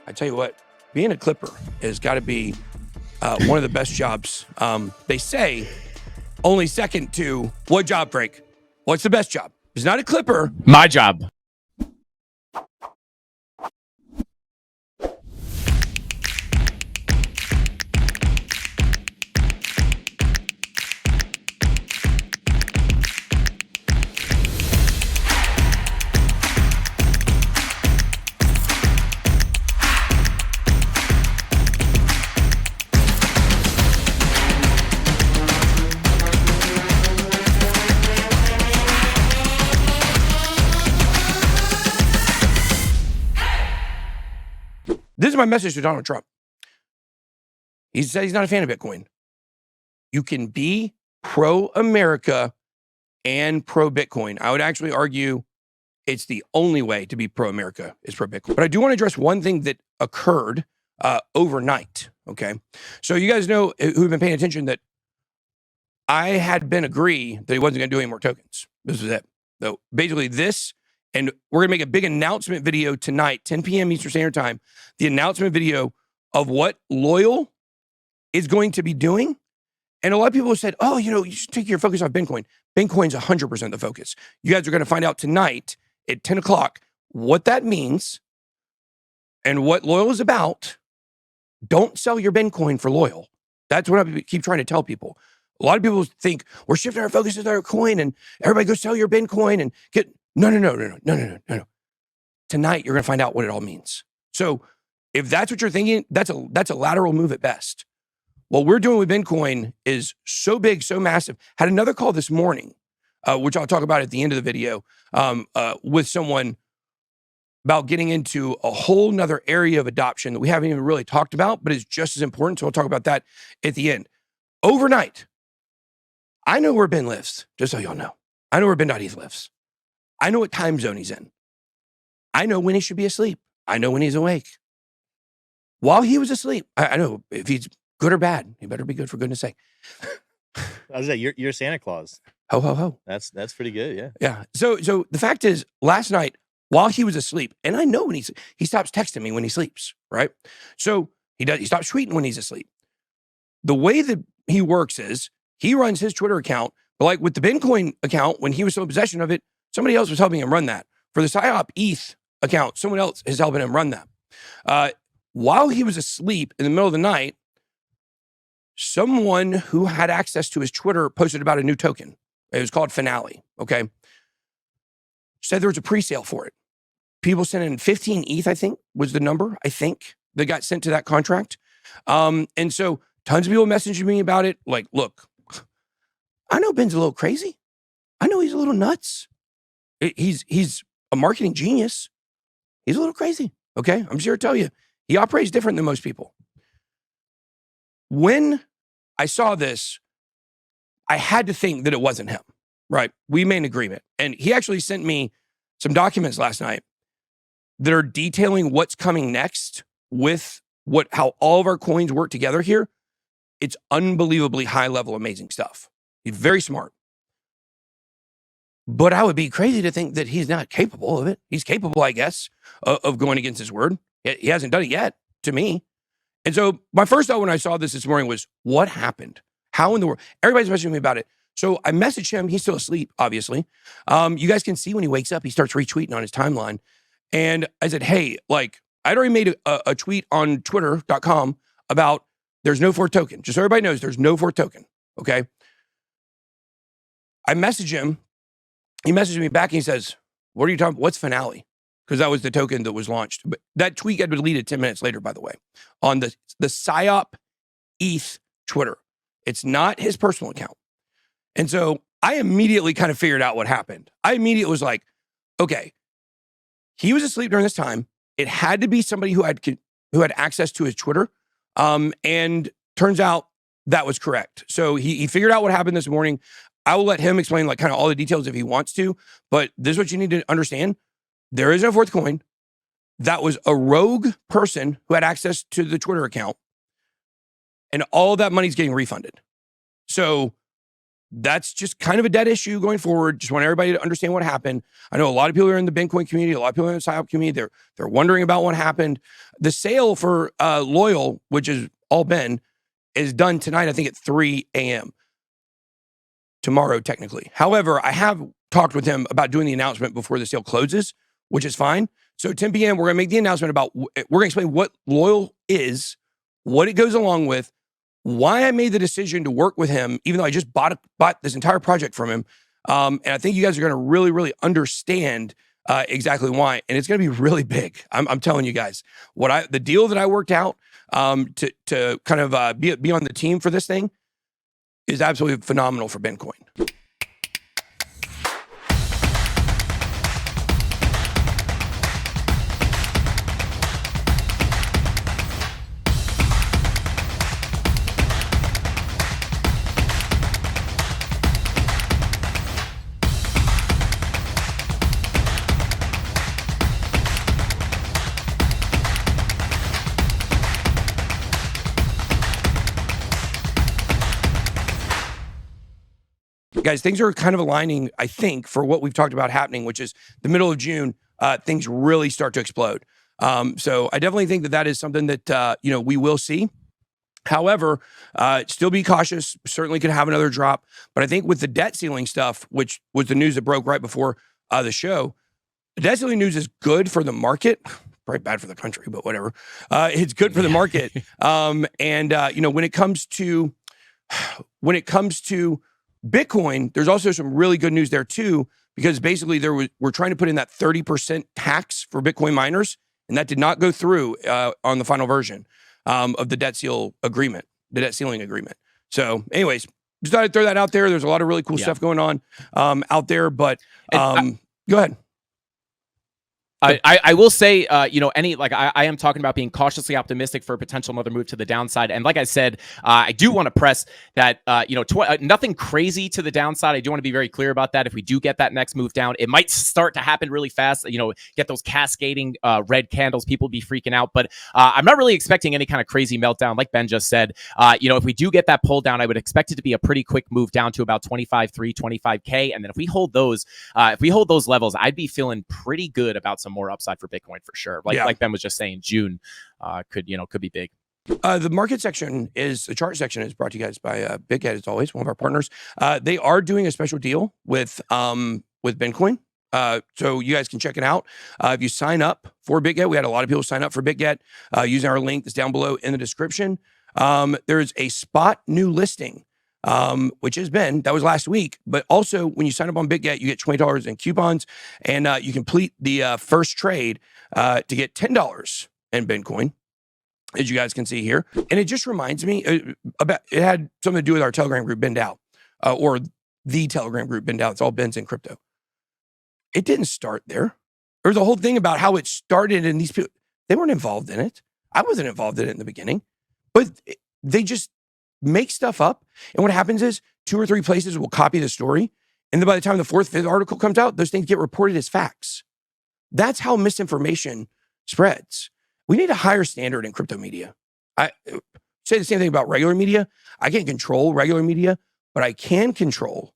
I tell you what, being a clipper has got to be one of the best jobs. They say only second to what job, Frank? What's the best job? It's not a clipper. My job. This is my message to Donald Trump. He said he's not a fan of Bitcoin. You can be pro-America and pro-Bitcoin. I would actually argue it's the only way to be pro-America is pro-Bitcoin. But I do want to address one thing that occurred overnight, okay? So you guys know who've been paying attention that I had been agree that he wasn't going to do any more tokens. This was it. So basically this, and we're going to make a big announcement video tonight, 10 p.m. Eastern Standard Time, the announcement video of what Loyal is going to be doing. And a lot of people have said, oh, you should take your focus off Bitcoin. Bitcoin's 100% the focus. You guys are going to find out tonight at 10 o'clock what that means and what Loyal is about. Don't sell your Bitcoin for Loyal. That's what I keep trying to tell people. A lot of people think we're shifting our focus to our coin and everybody go sell your Bitcoin and get... No. Tonight, you're going to find out what it all means. So if that's what you're thinking, that's a lateral move at best. What we're doing with Bitcoin is so big, so massive. Had another call this morning, which I'll talk about at the end of the video, with someone about getting into a whole nother area of adoption that we haven't even really talked about, but is just as important. So I'll talk about that at the end. Overnight, I know where Ben lives, just so y'all know. I know where Ben.Eth lives. I know what time zone he's in. I know when he should be asleep. I know when he's awake. While he was asleep, I know if he's good or bad. He better be good for goodness sake. I was like, you're Santa Claus. Ho, ho, ho. That's pretty good, yeah. Yeah. So the fact is, last night, while he was asleep, and I know when he stops texting me when he sleeps, right? So he stops tweeting when he's asleep. The way that he works is he runs his Twitter account, but like with the Bitcoin account, when he was still in possession of it, somebody else was helping him run that. For the PSYOP ETH account, someone else is helping him run that. While he was asleep in the middle of the night, someone who had access to his Twitter posted about a new token. It was called Finale, okay? Said there was a pre-sale for it. People sent in 15 ETH, I think, was the number, that got sent to that contract. And so tons of people messaging me about it. Like, look, I know Ben's a little crazy. I know he's a little nuts. He's a marketing genius. He's a little crazy, okay? I'm just here to tell you, he operates different than most people. When I saw this, I had to think that it wasn't him, right? We made an agreement. And he actually sent me some documents last night that are detailing what's coming next with how all of our coins work together here. It's unbelievably high-level, amazing stuff. He's very smart. But I would be crazy to think that he's not capable of it. He's capable, I guess, of going against his word. He hasn't done it yet, to me. And so my first thought when I saw this morning was, what happened? How in the world? Everybody's messaging me about it. So I messaged him. He's still asleep, obviously. You guys can see when he wakes up, he starts retweeting on his timeline. And I said, hey, I'd already made a tweet on twitter.com about there's no fourth token. Just so everybody knows, there's no fourth token, okay? I message him. He messaged me back and he says, what are you talking about? What's Finale? Because that was the token that was launched. But that tweet got deleted 10 minutes later, by the way, on the PSYOP ETH Twitter. It's not his personal account. And so I immediately kind of figured out what happened. I immediately was like, okay, he was asleep during this time. It had to be somebody who had access to his Twitter. And turns out that was correct. So he figured out what happened this morning. I will let him explain kind of all the details if he wants to, but this is what you need to understand. There is no fourth coin. That was a rogue person who had access to the Twitter account, and all that money's getting refunded. So that's just kind of a dead issue going forward. Just want everybody to understand what happened. I know a lot of people are in the Bitcoin community, a lot of people in the PSYOP community. They're wondering about what happened. The sale for Loyal, which is all Ben, is done tonight, I think at 3 a.m. tomorrow, technically. However, I have talked with him about doing the announcement before the sale closes, which is fine. So 10 p.m., we're going to make the announcement about, we're going to explain what Loyal is, what it goes along with, why I made the decision to work with him, even though I just bought this entire project from him. And I think you guys are going to really, really understand exactly why. And it's going to be really big. I'm telling you guys, the deal that I worked out to kind of be on the team for this thing is absolutely phenomenal for Bitcoin. Guys, things are kind of aligning, I think, for what we've talked about happening, which is the middle of June, things really start to explode. So I definitely think that is something that, we will see. However, still be cautious. Certainly could have another drop. But I think with the debt ceiling stuff, which was the news that broke right before the show, the debt ceiling news is good for the market. Probably bad for the country, but whatever. It's good for the market. When it comes to Bitcoin, there's also some really good news there too, because basically we're trying to put in that 30% tax for Bitcoin miners, and that did not go through on the final version of the debt ceiling agreement. So anyways, just thought I'd throw that out there. There's a lot of really cool stuff going on out there, but go ahead. I will say, I am talking about being cautiously optimistic for a potential another move to the downside. And like I said, I do want to press that, nothing crazy to the downside. I do want to be very clear about that. If we do get that next move down, it might start to happen really fast, get those cascading red candles, people be freaking out. But I'm not really expecting any kind of crazy meltdown. Like Ben just said, if we do get that pull down, I would expect it to be a pretty quick move down to about 25.3, 25K. And then if we hold those levels, I'd be feeling pretty good about some more upside for Bitcoin for sure. Like Ben was just saying, June could be big. The market section the chart section is brought to you guys by BitGet, as always, one of our partners. They are doing a special deal with Bitcoin. So you guys can check it out. If you sign up for BitGet, we had a lot of people sign up for BitGet using our link that's down below in the description. There's a spot new listing, which has been, that was last week. But also, when you sign up on BitGet, you get $20 in coupons, and you complete the first trade to get $10 in Bitcoin, as you guys can see here. And it just reminds me it had something to do with our Telegram group, Ben.Eth, or the Telegram group, Ben.Eth. It's all Ben's in crypto. It didn't start there. There was a whole thing about how it started, and these people, they weren't involved in it. I wasn't involved in it in the beginning, but they just make stuff up. And what happens is 2 or 3 places will copy the story. And then by the time the 4th, 5th article comes out, those things get reported as facts. That's how misinformation spreads. We need a higher standard in crypto media. I say the same thing about regular media. I can't control regular media, but I can control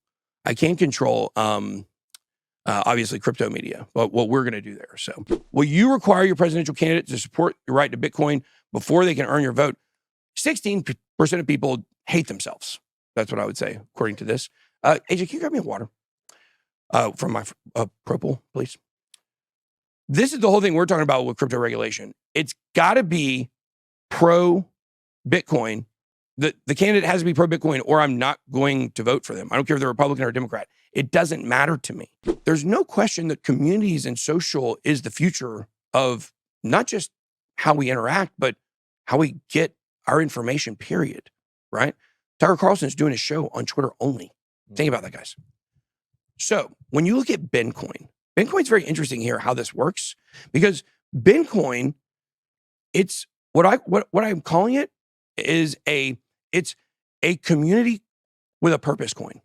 obviously crypto media, but what we're going to do there. So will you require your presidential candidate to support your right to Bitcoin before they can earn your vote? 16% of people hate themselves. That's what I would say, according to this. AJ, can you grab me a water from my Propel, please? This is the whole thing we're talking about with crypto regulation. It's got to be pro-Bitcoin. The candidate has to be pro-Bitcoin, or I'm not going to vote for them. I don't care if they're Republican or Democrat. It doesn't matter to me. There's no question that communities and social is the future of not just how we interact, but how we get our information, period, right? Tucker Carlson's doing a show on Twitter only. Think about that, guys. So when you look at Bitcoin's very interesting here, how this works, because Bitcoin, it's what I'm calling it is it's a community with a purpose coin,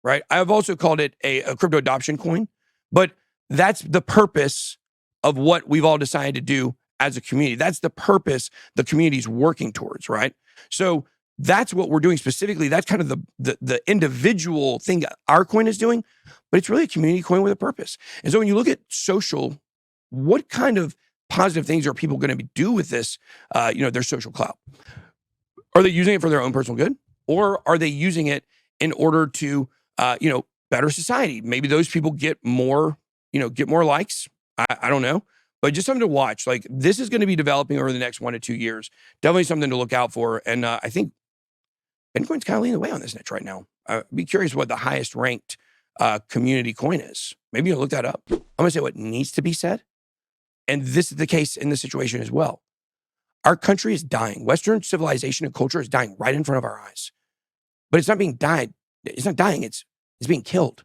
right? I've also called it a crypto adoption coin, but that's the purpose of what we've all decided to do as a community. That's the purpose the community's working towards, right? So That's what we're doing specifically. That's kind of the individual thing that our coin is doing, but it's really a community coin with a purpose. And so when you look at social, what kind of positive things are people going to do with this, their social clout? Are they using it for their own personal good? Or are they using it in order to, better society? Maybe those people get more likes. I don't know. But just something to watch. Like, this is going to be developing over the next 1 to 2 years. Definitely something to look out for. And I think Bitcoin's kind of leading the way on this niche right now. I'd be curious what the highest ranked community coin is. Maybe you'll look that up. I'm going to say what needs to be said. And this is the case in this situation as well. Our country is dying. Western civilization and culture is dying right in front of our eyes. But it's not being died. It's not dying. It's being killed.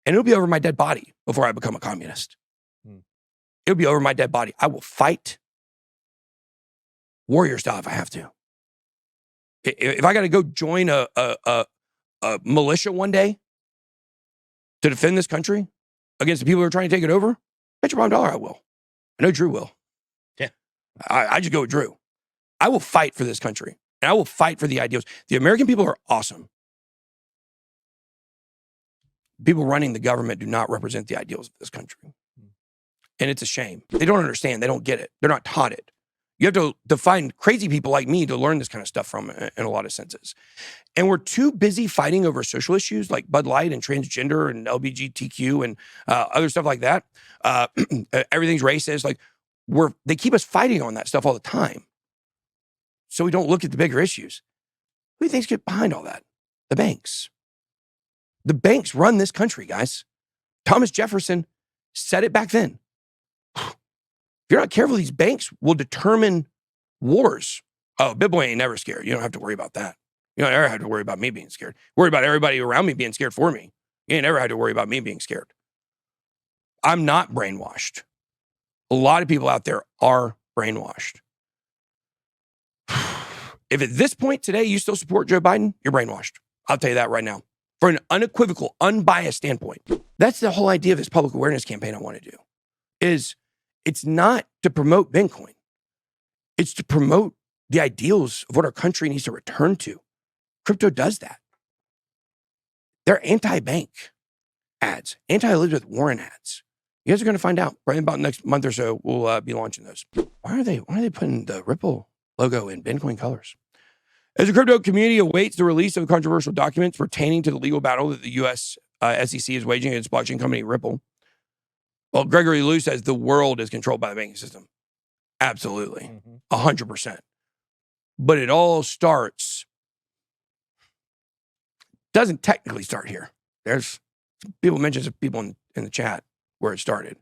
And it'll be over my dead body before I become a communist. It'll be over my dead body. I will fight warrior style if I have to. If I got to go join a militia one day to defend this country against the people who are trying to take it over, bet your $1 I will. I know Drew will. Yeah. I just go with Drew. I will fight for this country, and I will fight for the ideals. The American people are awesome. People running the government do not represent the ideals of this country. And it's a shame. They don't understand. They don't get it. They're not taught it. You have to find crazy people like me to learn this kind of stuff from in a lot of senses. And we're too busy fighting over social issues like Bud Light and transgender and LGBTQ and other stuff like that. Everything's racist. Like, they keep us fighting on that stuff all the time. So we don't look at the bigger issues. Who do you think's get behind all that? The banks. The banks run this country, guys. Thomas Jefferson said it back then. If you're not careful, these banks will determine wars. Oh, BitBoy ain't never scared. You don't have to worry about that. You don't ever have to worry about me being scared. Worry about everybody around me being scared for me. You ain't never had to worry about me being scared. I'm not brainwashed. A lot of people out there are brainwashed. If at this point today you still support Joe Biden, you're brainwashed. I'll tell you that right now. For an unequivocal, unbiased standpoint. That's the whole idea of this public awareness campaign I want to do. It's not to promote Bitcoin. It's to promote the ideals of what our country needs to return to. Crypto does that. They're anti-bank ads, anti-Elizabeth Warren ads. You guys are going to find out. Right about next month or so, we'll be launching those. Why are they putting the Ripple logo in Bitcoin colors? As the crypto community awaits the release of controversial documents pertaining to the legal battle that the U.S. SEC is waging against blockchain company Ripple, well, Gregory Liu says the world is controlled by the banking system. Absolutely. 100%. But it all doesn't technically start here. There's people mentions of people in the chat where it started.